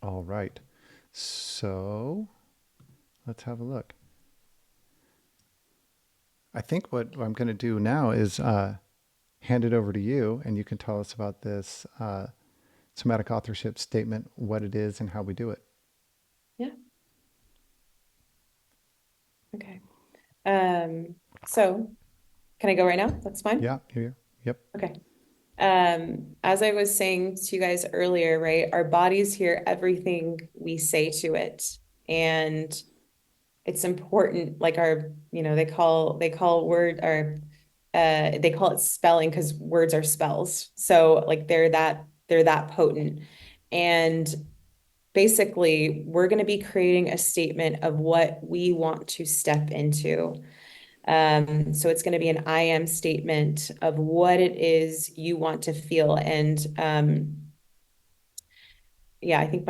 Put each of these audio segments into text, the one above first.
All right. So let's have a look. I think what I'm going to do now is hand it over to you, and you can tell us about this somatic authorship statement, what it is, and how we do it. Yeah. Okay. So can I go right now? That's fine. Yeah, here. Yep. Okay. As I was saying to you guys earlier, right, our bodies hear everything we say to it. And it's important, like they call word or they call it spelling because words are spells. So like they're that potent. And basically, we're going to be creating a statement of what we want to step into. So it's going to be an I am statement of what it is you want to feel. And yeah, I think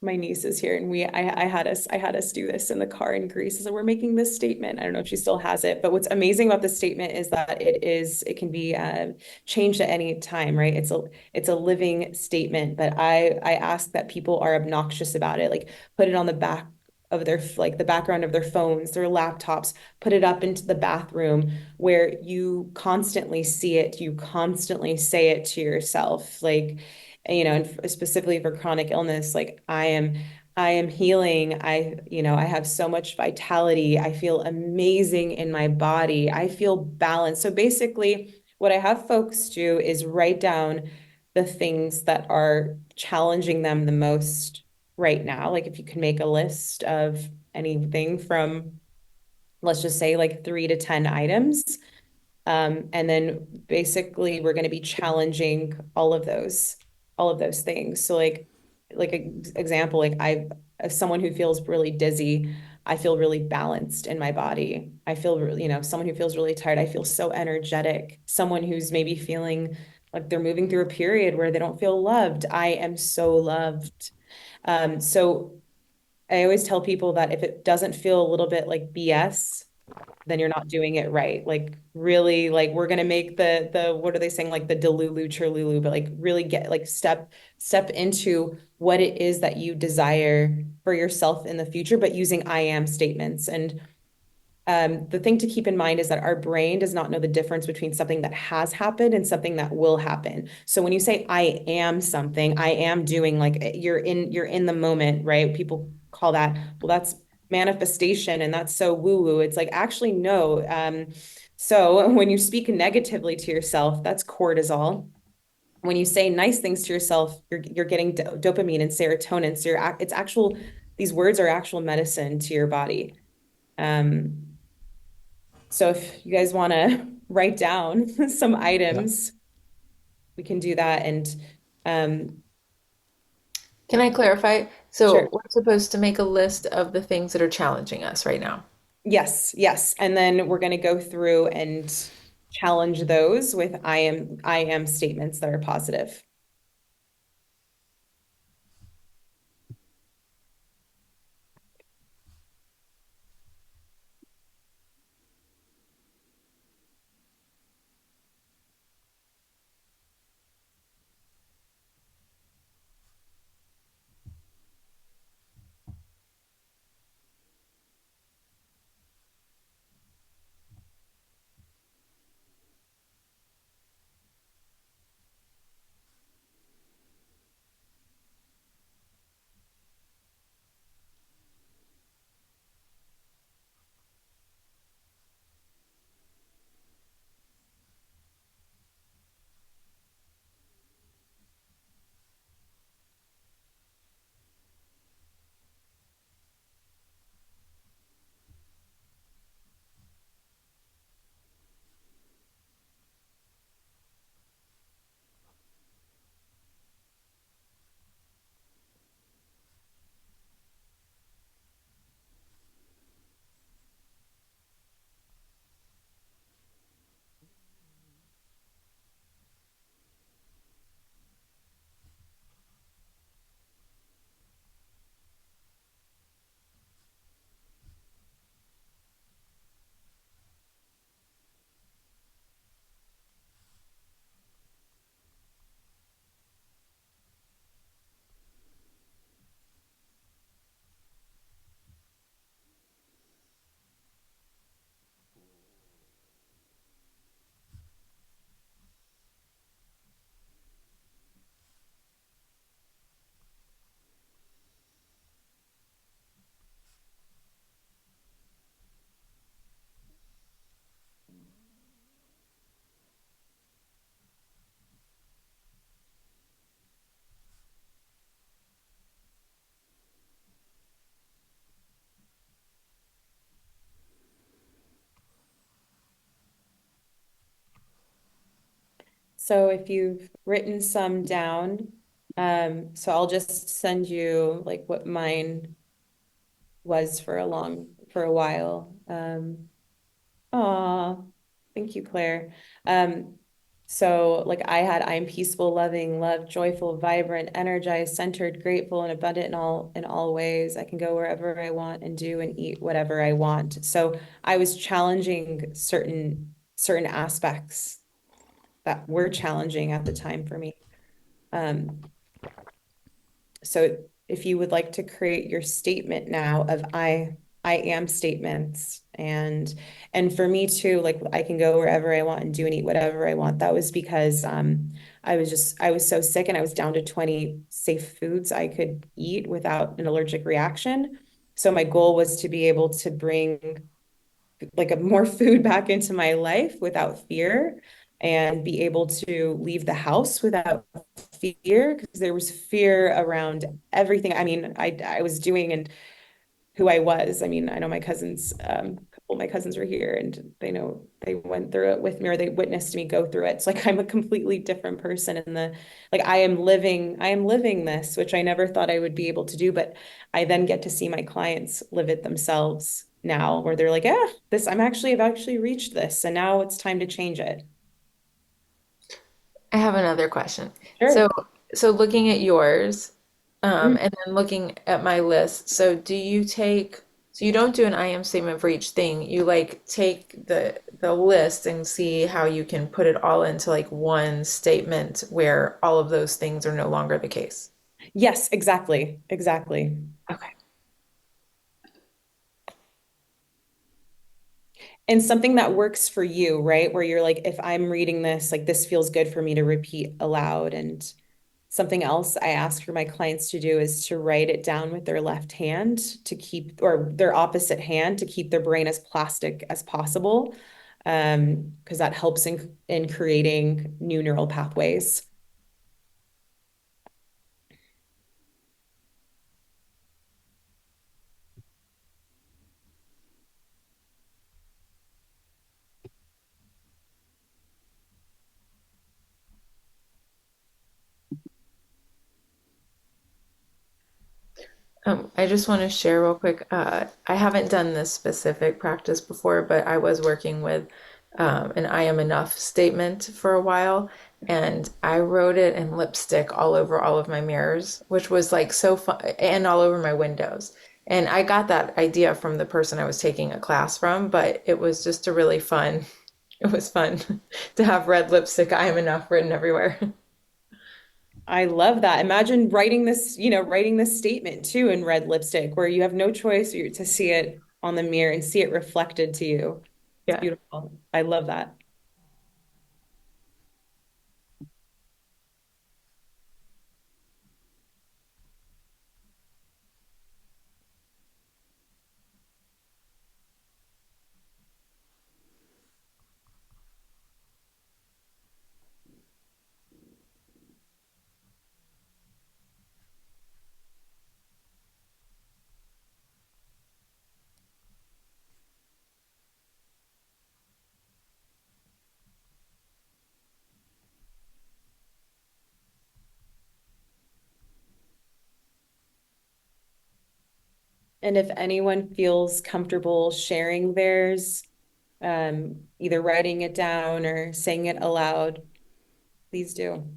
my niece is here, and I had us do this in the car in Greece. So we're making this statement. I don't know if she still has it, but what's amazing about this statement is that it can be changed at any time, right? It's a living statement, but I ask that people are obnoxious about it, like put it on the back of their like the background of their phones, their laptops, put it up into the bathroom where you constantly see it, you constantly say it to yourself, like and specifically for chronic illness, like I am healing. I have so much vitality. I feel amazing in my body. I feel balanced. So basically, what I have folks do is write down the things that are challenging them the most right now. Like if you can make a list of anything from, let's just say, like 3 to 10 items. And then basically we're going to be challenging all of those things. So like example, like as someone who feels really dizzy, I feel really balanced in my body. I feel really, someone who feels really tired, I feel so energetic. Someone who's maybe feeling like they're moving through a period where they don't feel loved, I am so loved. So I always tell people that if it doesn't feel a little bit like BS, then you're not doing it right. Like really, like we're gonna make the what are they saying? Like the delulu churlulu, but like really get like step into what it is that you desire for yourself in the future, but using I am statements. And the thing to keep in mind is that our brain does not know the difference between something that has happened and something that will happen. So when you say I am something, I am doing, like you're in the moment, right? People call that, well, that's manifestation and that's so woo-woo. It's like actually no. So when you speak negatively to yourself, that's cortisol. When you say nice things to yourself, you're getting dopamine and serotonin. So it's actual, these words are actual medicine to your body. Um, so if you guys want to write down some Yeah. items, we can do that. And um, Can I clarify? sure. So we're supposed to make a list of the things that are challenging us right now. Yes, yes. And then we're going to go through and challenge those with I am statements that are positive. So if you've written some down, so I'll just send you like what mine was for a while. Aw, thank you, Claire. Um, so like I'm peaceful, loving, love, joyful, vibrant, energized, centered, grateful, and abundant in all ways. I can go wherever I want and do and eat whatever I want. So I was challenging certain aspects that were challenging at the time for me. Um, so if you would like to create your statement now of I am statements and for me too, like I can go wherever I want and do and eat whatever I want. That was because I was so sick and I was down to 20 safe foods I could eat without an allergic reaction. So my goal was to be able to bring like a more food back into my life without fear and be able to leave the house without fear because there was fear around everything. I mean, I was doing and who I was. I mean, I know my cousins, a couple of my cousins were here and they know they went through it with me or they witnessed me go through it. It's like I'm a completely different person in the like I am living this, which I never thought I would be able to do, but I then get to see my clients live it themselves now where they're like, yeah, this I've actually reached this and now it's time to change it. I have another question. So, Sure. so looking at yours, Mm. and then looking at my list, so do you take, so you don't do an I am statement for each thing. You like take the list and see how you can put it all into like one statement where all of those things are no longer the case. Yes, exactly. Exactly. Okay. And something that works for you, right? Where you're like, if I'm reading this, like this feels good for me to repeat aloud. And something else I ask for my clients to do is to write it down with their left hand to keep, or their opposite hand to keep their brain as plastic as possible. Because that helps in creating new neural pathways. I just want to share real quick. I haven't done this specific practice before, but I was working with an I am enough statement for a while, and I wrote it in lipstick all over all of my mirrors, which was like so fun, and all over my windows. And I got that idea from the person I was taking a class from, but it was just a really fun, it was fun to have red lipstick, I am enough written everywhere. I love that. Imagine writing this, writing this statement too in red lipstick where you have no choice to see it on the mirror and see it reflected to you. It's Yeah. beautiful. I love that. And if anyone feels comfortable sharing theirs, either writing it down or saying it aloud, please do.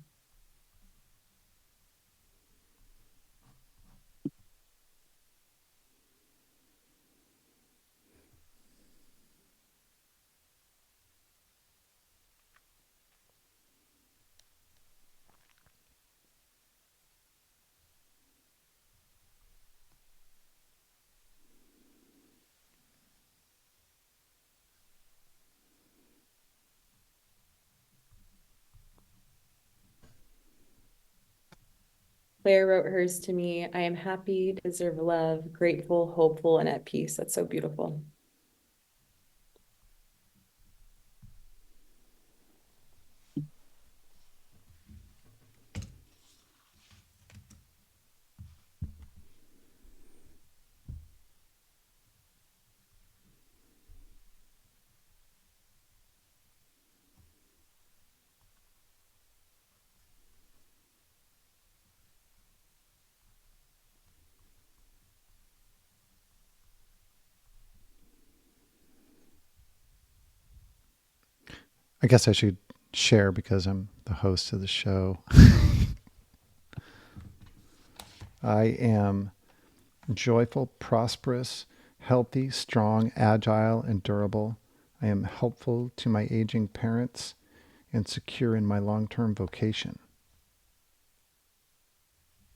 Claire wrote hers to me. I am happy, deserve love, grateful, hopeful, and at peace. That's so beautiful. I guess I should share because I'm the host of the show. I am joyful, prosperous, healthy, strong, agile, and durable. I am helpful to my aging parents and secure in my long-term vocation.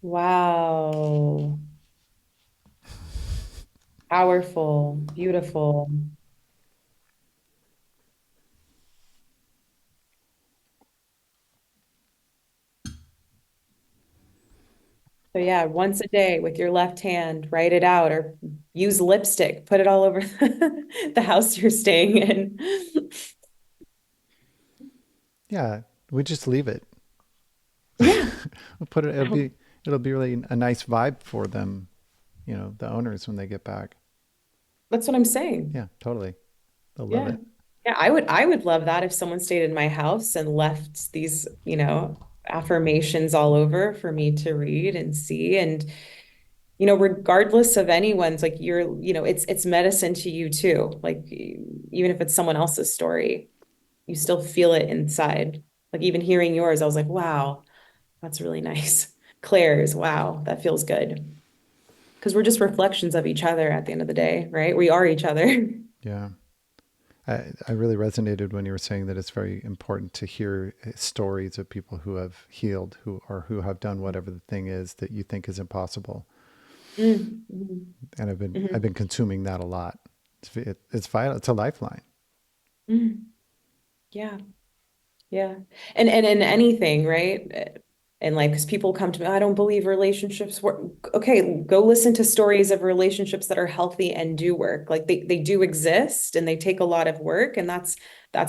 Wow. Powerful, beautiful. So yeah, once a day with your left hand, write it out or use lipstick, put it all over the house you're staying in. Yeah, we just leave it. Yeah, We'll put it. It'll be really a nice vibe for them. The owners when they get back. that's what I'm saying. Yeah, totally. They'll love Yeah. it. Yeah, I would love that if someone stayed in my house and left these, affirmations all over for me to read and see. And, regardless of anyone's, like it's medicine to you too. Like even if it's someone else's story, you still feel it inside. Like even hearing yours, I was like, wow, that's really nice. Claire's, wow, that feels good. Because we're just reflections of each other at the end of the day, right? We are each other. Yeah. I really resonated when you were saying that it's very important to hear stories of people who have healed, who have done whatever the thing is that you think is impossible. Mm, mhm, And I've been mhm, I've been consuming that a lot. It's vital. It's a lifeline. mhm. Yeah. Yeah. And in anything, right? And like, because people come to me, I don't believe relationships work. Okay, go listen to stories of relationships that are healthy and do work. Like they do exist and they take a lot of work, and that's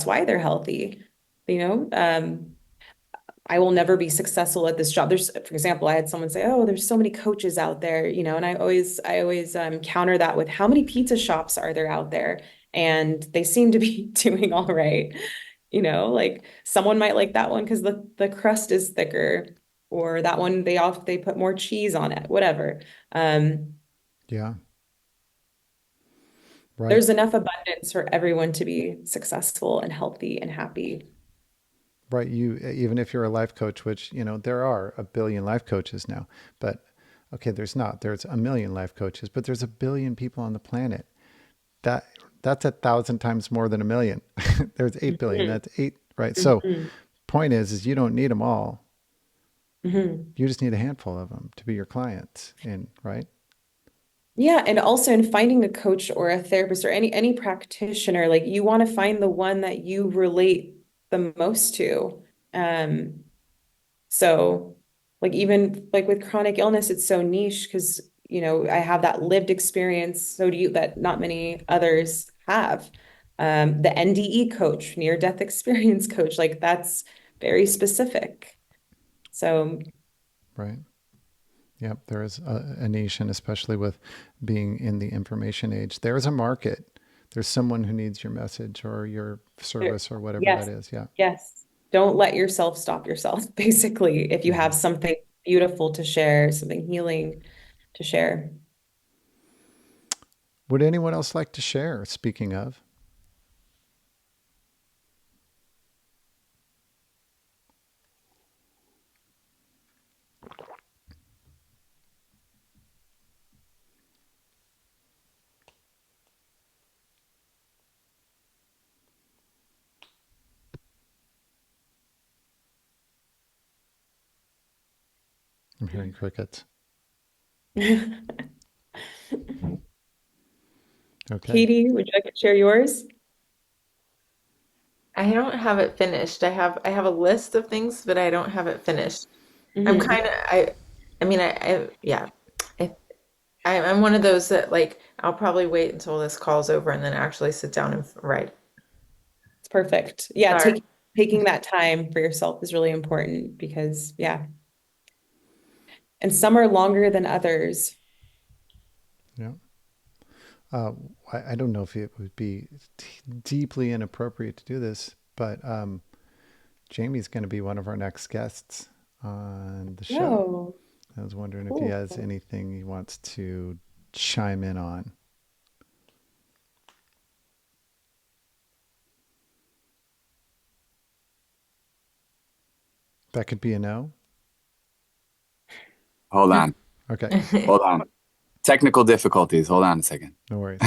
why they're healthy. You know, I will never be successful at this job. For example, I had someone say, "Oh, there's so many coaches out there," and I always counter that with, "How many pizza shops are there out there?" And they seem to be doing all right. Like someone might like that one because the crust is thicker, or that one they put more cheese on it, whatever. Um, Yeah. Right. there's enough abundance for everyone to be successful and healthy and happy. Right. Even if you're a life coach, which, there are a billion life coaches now, but okay, there's a million life coaches, but there's a billion people on the planet. That that's 1,000 times more than a million. There's 8 billion. Mhm, That's eight, right? So mhm, point is you don't need them all. mhm. You just need a handful of them to be your clients. And right. Yeah, and also in finding a coach or a therapist or any practitioner, like you want to find the one that you relate the most to. Um, so like even like with chronic illness, it's so niche because I have that lived experience, so do you, that not many others have. The NDE coach, near death experience coach, like that's very specific. So Right. Yep. There is a niche, and especially with being in the information age, there's a market. There's someone who needs your message or your there, service or whatever that yes, is. Yeah. yes. Don't let yourself stop yourself, basically, if you Hmm. have something beautiful to share, something healing to share. Would anyone else like to share? Speaking of, I'm hearing crickets. Okay. Katie, would you like to share yours? I don't have it finished. I have a list of things, but I don't have it finished. I'm Hmm. kind of I mean I yeah. I, I'm one of those that like I'll probably wait until this call's over and then actually sit down and write. It's perfect. Yeah, Sorry. taking that time for yourself is really important because, yeah, and some are longer than others. Yeah. Uh, I don't know if it would be deeply inappropriate to do this, but Jamie's going to be one of our next guests on the show. Oh, I was wondering if he cool. has anything he wants to chime in on. That could be a no. Hold on. Okay. Hold on. Technical difficulties. Hold on a second. No worries.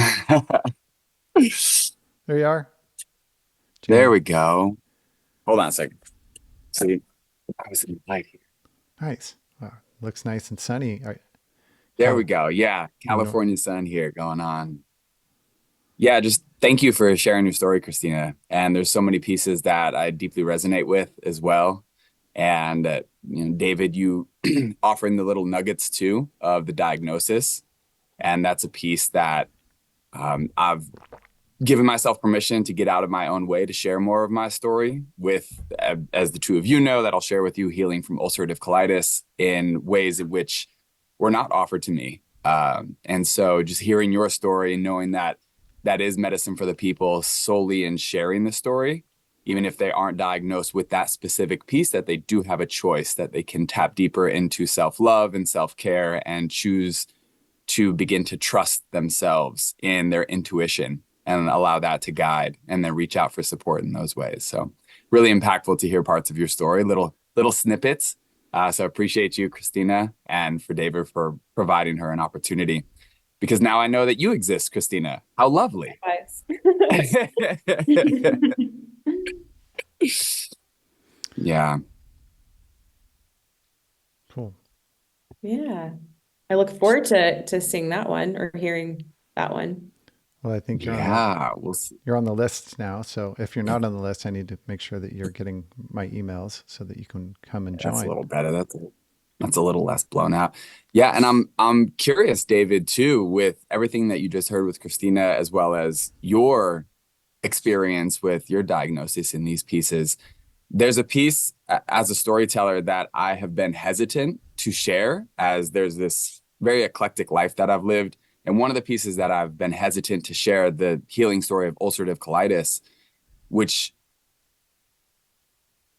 There you are. There Jamie. we go. Hold on a second. See, I was in the light here. Nice. Wow. Looks nice and sunny. There we Cal- go. Yeah, no, California sun here going on. Yeah, just thank you for sharing your story, Christina. And there's so many pieces that I deeply resonate with as well. And David, you offering the little nuggets too of the diagnosis, and that's a piece that I've given myself permission to get out of my own way to share more of my story with, as the two of you know, that I'll share with you healing from ulcerative colitis in ways in which were not offered to me. And so just hearing your story and knowing that that is medicine for the people solely in sharing the story, even if they aren't diagnosed with that specific piece, that they do have a choice, that they can tap deeper into self-love and self-care and choose to begin to trust themselves in their intuition and allow that to guide and then reach out for support in those ways. So really impactful to hear parts of your story, little snippets. So appreciate you, Christina, and for David for providing her an opportunity, because now I know that you exist, Christina. How lovely. Yeah. cool. Yeah. I look forward to seeing that one or hearing that one. Well, I think Yeah. We'll see. you're on the list now. So if you're not on the list, I need to make sure that you're getting my emails so that you can come and That's a join. little better. That's a little less blown out. Yeah, and I'm curious, David, too, with everything that you just heard with Christina, as well as your experience with your diagnosis in these pieces. There's a piece as a storyteller that I have been hesitant to share, as there's this very eclectic life that I've lived. And one of the pieces that I've been hesitant to share, the healing story of ulcerative colitis, which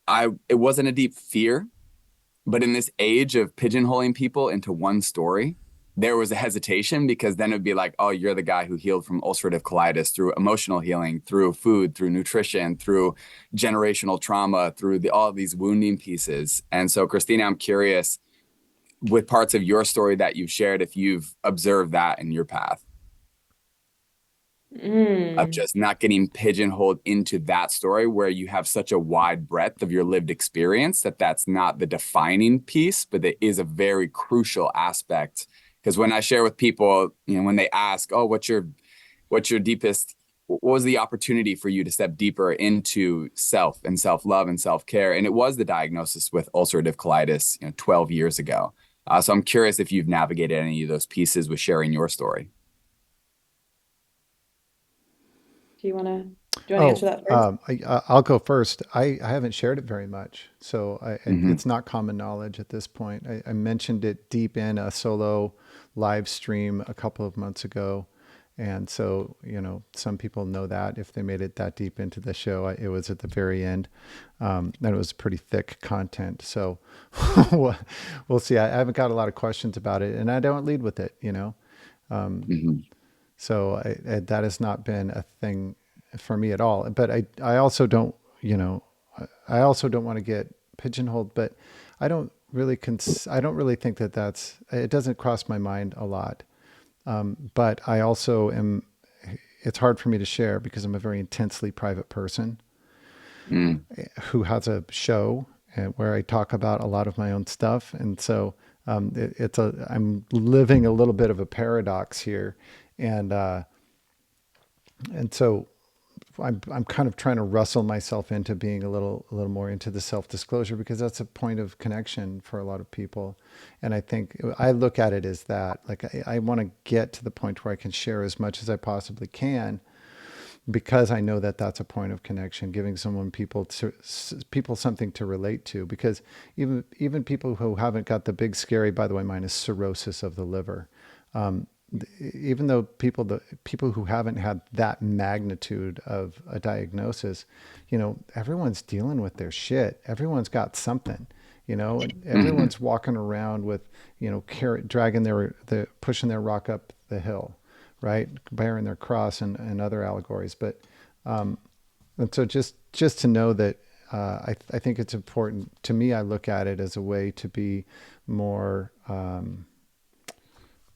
it wasn't a deep fear, but in this age of pigeonholing people into one story, there was a hesitation, because then it'd be like, oh, you're the guy who healed from ulcerative colitis through emotional healing, through food, through nutrition, through generational trauma, through all these wounding pieces. And so, Christina, I'm curious, with parts of your story that you've shared, if you've observed that in your path of just not getting pigeonholed into that story, where you have such a wide breadth of your lived experience that that's not the defining piece, but it is a very crucial aspect. Because when I share with people, when they ask, oh, what's your deepest, what was the opportunity for you to step deeper into self and self-love and self-care? And it was the diagnosis with ulcerative colitis 12 years ago. So I'm curious if you've navigated any of those pieces with sharing your story. Do you want to answer that first? I'll go first. I haven't shared it very much, so it's not common knowledge at this point. I mentioned it deep in a solo live stream a couple of months ago, and so some people know that if they made it that deep into the show. It was at the very end, and it was pretty thick content. So we'll see. I haven't got a lot of questions about it, and I don't lead with it. So that has not been a thing for me at all. But I also don't, I also don't want to get pigeonholed, but I don't really I don't really think that it doesn't cross my mind a lot. But I also it's hard for me to share because I'm a very intensely private person who has a show where I talk about a lot of my own stuff. And so I'm living a little bit of a paradox here. And so I'm kind of trying to wrestle myself into being a little more into the self-disclosure, because that's a point of connection for a lot of people. And I think I look at it as that, like I want to get to the point where I can share as much as I possibly can, because I know that that's a point of connection, giving people something to relate to. Because even people who haven't got the big scary, by the way, mine is cirrhosis of the liver. Even though people who haven't had that magnitude of a diagnosis, everyone's dealing with their shit. Everyone's got something, and everyone's walking around with, dragging pushing their rock up the hill, right? Bearing their cross and other allegories. But, and so just to know that I think it's important to me. I look at it as a way to be more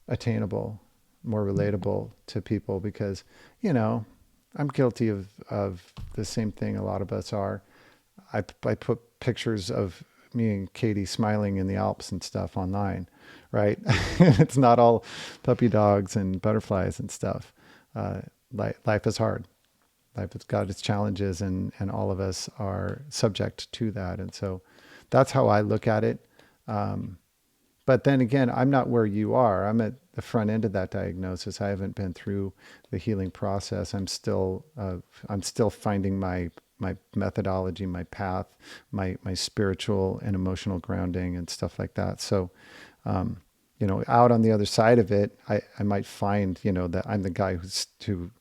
attainable, more relatable to people, because, you know, I'm guilty of the same thing a lot of us are. I put pictures of me and Katie smiling in the Alps and stuff online, right? It's not all puppy dogs and butterflies and stuff. Life is hard. Life has got its challenges, and all of us are subject to that. And so that's how I look at it. But then again, I'm not where you are. I'm at the front end of that diagnosis. I haven't been through the healing process. I'm still finding my methodology, my path, my spiritual and emotional grounding and stuff like that. So, you know, out on the other side of it, I might find, you know, that I'm the guy who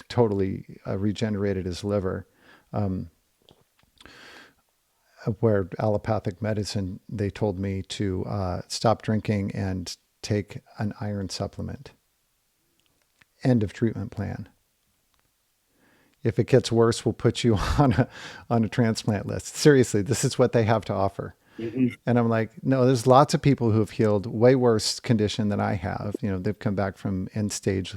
totally regenerated his liver. Where allopathic medicine, they told me to stop drinking and take an iron supplement. End of treatment plan. If it gets worse, we'll put you on a transplant list. Seriously, this is what they have to offer. Mm-hmm. And I'm like, no, there's lots of people who have healed way worse condition than I have. You know, they've come back from end stage,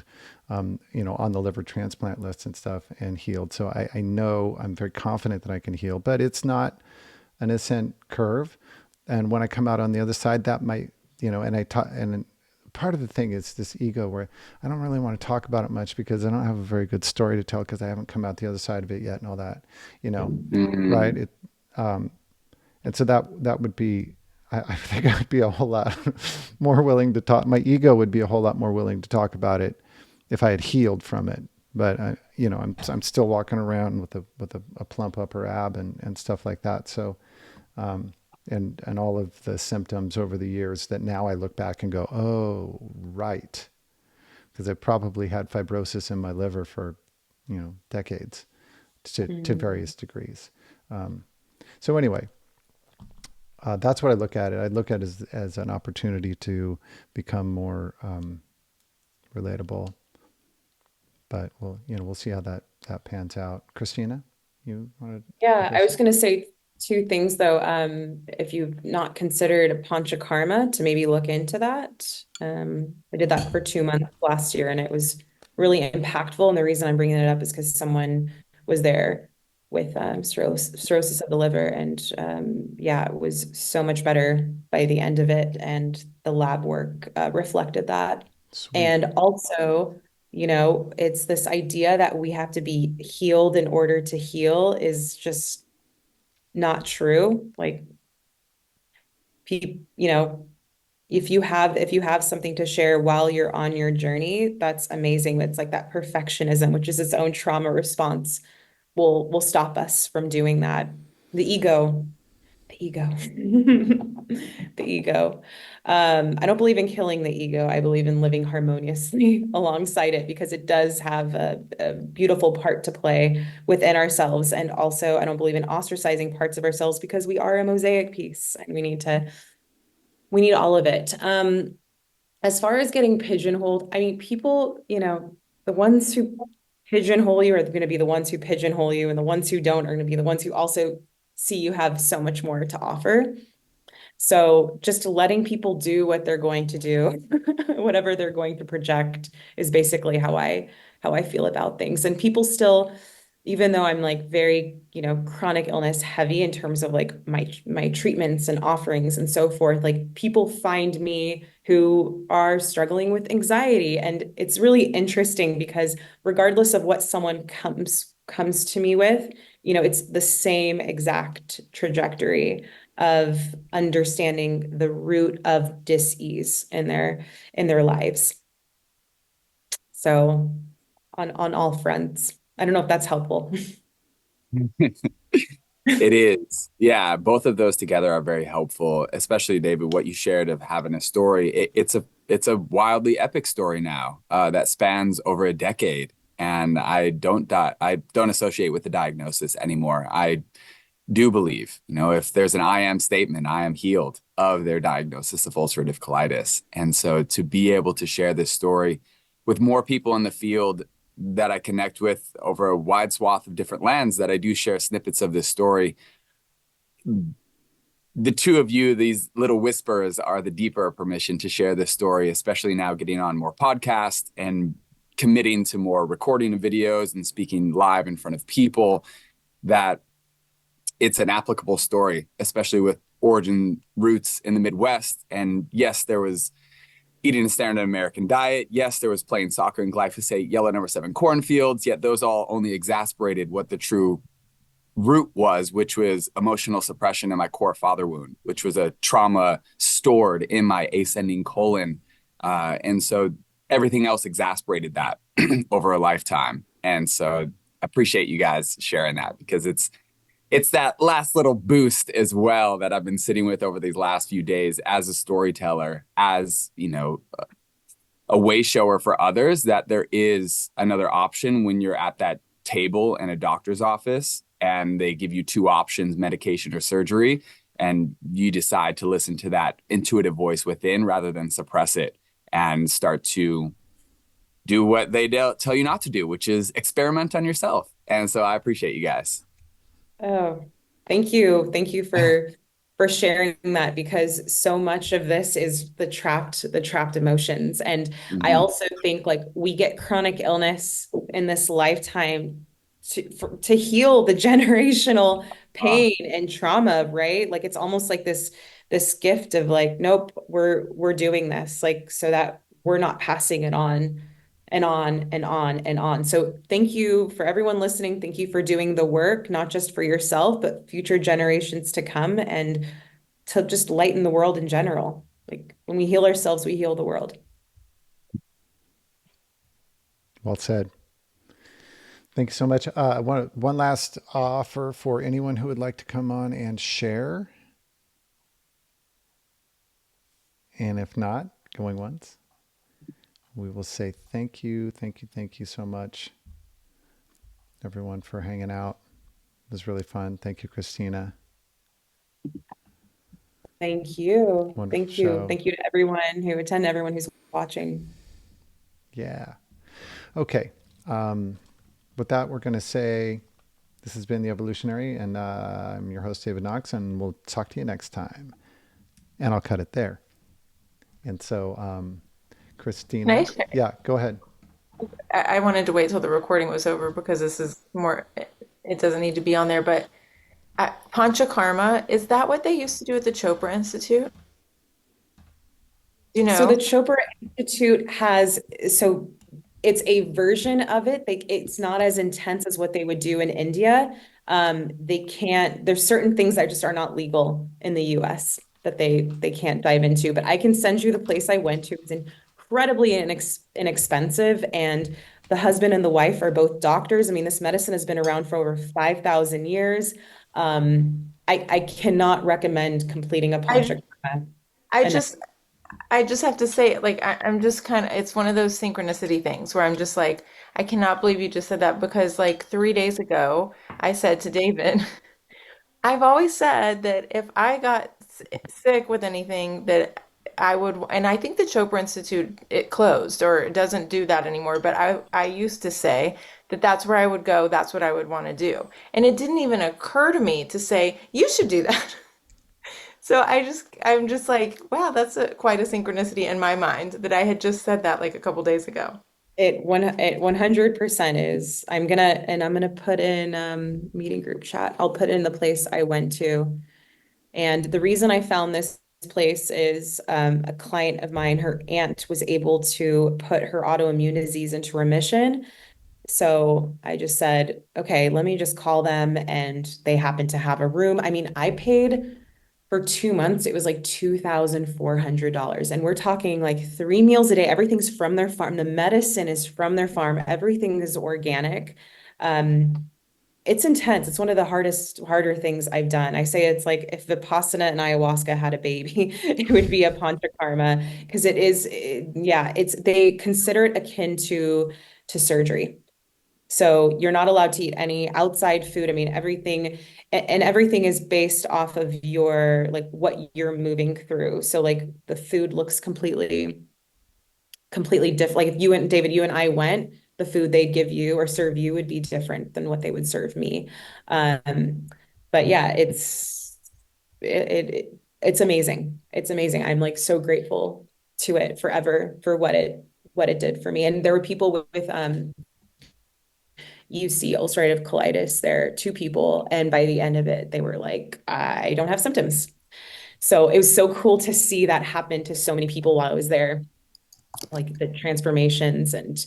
you know, on the liver transplant list and stuff and healed. So I know, I'm very confident that I can heal, but it's not an ascent curve. And when I come out on the other side, that might, you know, and part of the thing is this ego where I don't really want to talk about it much because I don't have a very good story to tell because I haven't come out the other side of it yet and all that, you know, mm-hmm. Right? And so that would be, I think I'd be a whole lot more willing to talk. My ego would be a whole lot more willing to talk about it if I had healed from it. But you know, I'm still walking around with a plump upper ab and stuff like that. So, and all of the symptoms over the years that now I look back and go, oh, right. Because I probably had fibrosis in my liver for, you know, decades to various degrees. So anyway, that's what I look at it. I look at it as an opportunity to become more relatable. But we'll see how that pans out. Christina, you wanted? Yeah, I was going to say two things though. If you've not considered panchakarma, to maybe look into that. I did that for 2 months last year, and it was really impactful. And the reason I'm bringing it up is because someone was there with cirrhosis of the liver, and yeah, it was so much better by the end of it, and the lab work reflected that. Sweet. And also, you know, it's this idea that we have to be healed in order to heal is just not true. Like, you know, if you have something to share while you're on your journey, that's amazing. It's like that perfectionism, which is its own trauma response, will stop us from doing that. The ego. The ego. I don't believe in killing the ego. I believe in living harmoniously alongside it, because it does have a beautiful part to play within ourselves. And also, I don't believe in ostracizing parts of ourselves, because we are a mosaic piece and we need all of it. As far as getting pigeonholed, I mean, people, you know, the ones who pigeonhole you are going to be the ones who pigeonhole you, and the ones who don't are going to be the ones who also see you have so much more to offer. So just letting people do what they're going to do, whatever they're going to project, is basically how I feel about things. And people still, even though I'm like very, you know, chronic illness heavy in terms of like my treatments and offerings and so forth, like people find me who are struggling with anxiety. And it's really interesting because regardless of what someone comes to me with, you know, it's the same exact trajectory of understanding the root of dis-ease in their lives. So on all fronts. I don't know if that's helpful. It is. Yeah, both of those together are very helpful, especially David, what you shared of having a story. It's a wildly epic story now that spans over a decade. And I don't associate with the diagnosis anymore. I do believe, you know, if there's an I am statement, I am healed of their diagnosis of ulcerative colitis. And so to be able to share this story with more people in the field, that I connect with over a wide swath of different lands that I do share snippets of this story. The two of you, these little whispers, are the deeper permission to share this story, especially now getting on more podcasts and committing to more recording of videos and speaking live in front of people, that it's an applicable story, especially with origin roots in the Midwest. And yes, there was eating a standard American diet. Yes, there was playing soccer in glyphosate, yellow number 7 cornfields, yet those all only exacerbated what the true root was, which was emotional suppression in my core father wound, which was a trauma stored in my ascending colon. And so everything else exacerbated that over a lifetime. And so I appreciate you guys sharing that, because it's that last little boost as well that I've been sitting with over these last few days as a storyteller, as, you know, a way shower for others, that there is another option when you're at that table in a doctor's office and they give you 2 options, medication or surgery, and you decide to listen to that intuitive voice within rather than suppress it and start to do what they tell you not to do, which is experiment on yourself. And so I appreciate you guys. Oh, thank you. Thank you for sharing that, because so much of this is the trapped emotions. And I also think, like, we get chronic illness in this lifetime to heal the generational pain and trauma, right? Like, it's almost like this gift of, like, nope, we're doing this, like, so that we're not passing it on and on and on and on. So thank you for everyone listening. Thank you for doing the work, not just for yourself, but future generations to come, and to just lighten the world in general. Like, when we heal ourselves, we heal the world. Well said. Thank you so much. One last offer for anyone who would like to come on and share. And if not, going once, we will say thank you so much, everyone, for hanging out. It was really fun. Thank you, Christina. Thank you. Wonderful Thank you. show. Thank you to everyone who attended, everyone who's watching. Yeah. Okay. With that, we're going to say this has been The Evolutionary, and I'm your host, David Knox, and we'll talk to you next time. And I'll cut it there. And so, Christina, yeah, go ahead. I wanted to wait till the recording was over because this is more, it doesn't need to be on there, but Panchakarma, is that what they used to do at the Chopra Institute? You know? So the Chopra Institute so it's a version of it. It's not as intense as what they would do in India. There's certain things that just are not legal in the US that they can't dive into, but I can send you the place I went to. It's incredibly inexpensive, and the husband and the wife are both doctors. I mean, this medicine has been around for over 5,000 years. I cannot recommend completing a Panchakarma. I just have to say, like, I'm just kind of, it's one of those synchronicity things where I'm just like, I cannot believe you just said that, because like 3 days ago, I said to David, I've always said that if I got sick with anything, that I would, and I think the Chopra Institute, it closed or it doesn't do that anymore, but I used to say that that's where I would go, that's what I would want to do. And it didn't even occur to me to say, you should do that. So I'm just like, wow, that's quite a synchronicity in my mind that I had just said that like a couple days ago. It 100% is. I'm gonna put in meeting group chat. I'll put in the place I went to. And the reason I found this place is a client of mine, her aunt was able to put her autoimmune disease into remission. So I just said, okay, let me just call them, and they happen to have a room. I mean, I paid for 2 months, it was like $2,400. And we're talking like 3 meals a day. Everything's from their farm. The medicine is from their farm. Everything is organic. It's intense. It's one of the harder things I've done. I say it's like if Vipassana and ayahuasca had a baby, it would be a Panchakarma, because they consider it akin to surgery. So you're not allowed to eat any outside food. I mean, everything is based off of your, like, what you're moving through. So like the food looks completely different. Like if David, you and I went, the food they'd give you or serve you would be different than what they would serve me. But yeah, it's amazing. It's amazing. I'm like so grateful to it forever for what it did for me. And there were people with UC ulcerative colitis there, two people, and by the end of it, they were like, I don't have symptoms. So it was so cool to see that happen to so many people while I was there, like the transformations and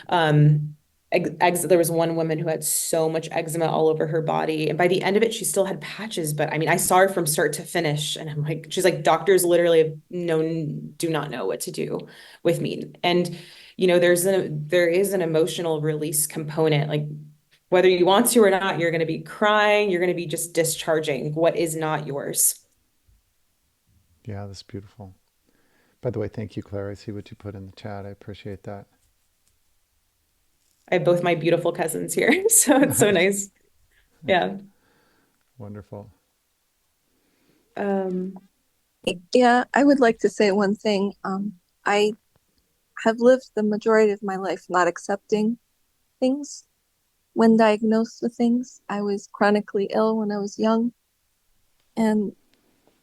um there was one woman who had so much eczema all over her body, and by the end of it she still had patches, but I mean I saw her from start to finish and I'm like, she's like, doctors literally do not know what to do with me. And there is an emotional release component, like whether you want to or not, you're going to be crying, you're going to be just discharging what is not yours. Yeah, that's beautiful. By the way, thank you, Claire. I see what you put in the chat. I appreciate that. I have both my beautiful cousins here, so it's so nice. Yeah. Wonderful. um Yeah, I would like to say one thing. I have lived the majority of my life not accepting things. When diagnosed with things, I was chronically ill when I was young and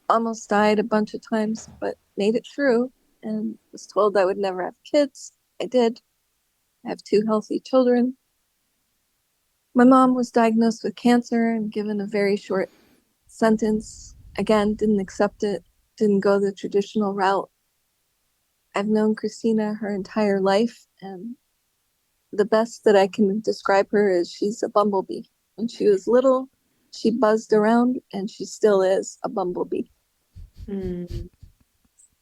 almost died a bunch of times, but made it through and was told I would never have kids. I did. I have two healthy children. My mom was diagnosed with cancer and given a very short sentence. Again, didn't accept it, didn't go the traditional route. I've known Christina her entire life, and the best that I can describe her is she's a bumblebee. When she was little, she buzzed around, and she still is a bumblebee. mm.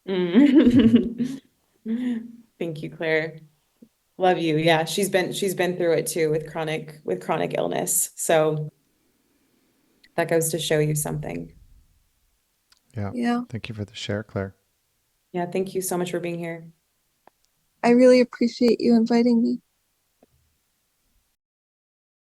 Mm. Thank you, Claire. Love you. Yeah, she's been through it too with chronic illness. So that goes to show you something. Yeah. Yeah, Thank you for the share, Claire. Yeah, thank you so much for being here. I really appreciate you inviting me.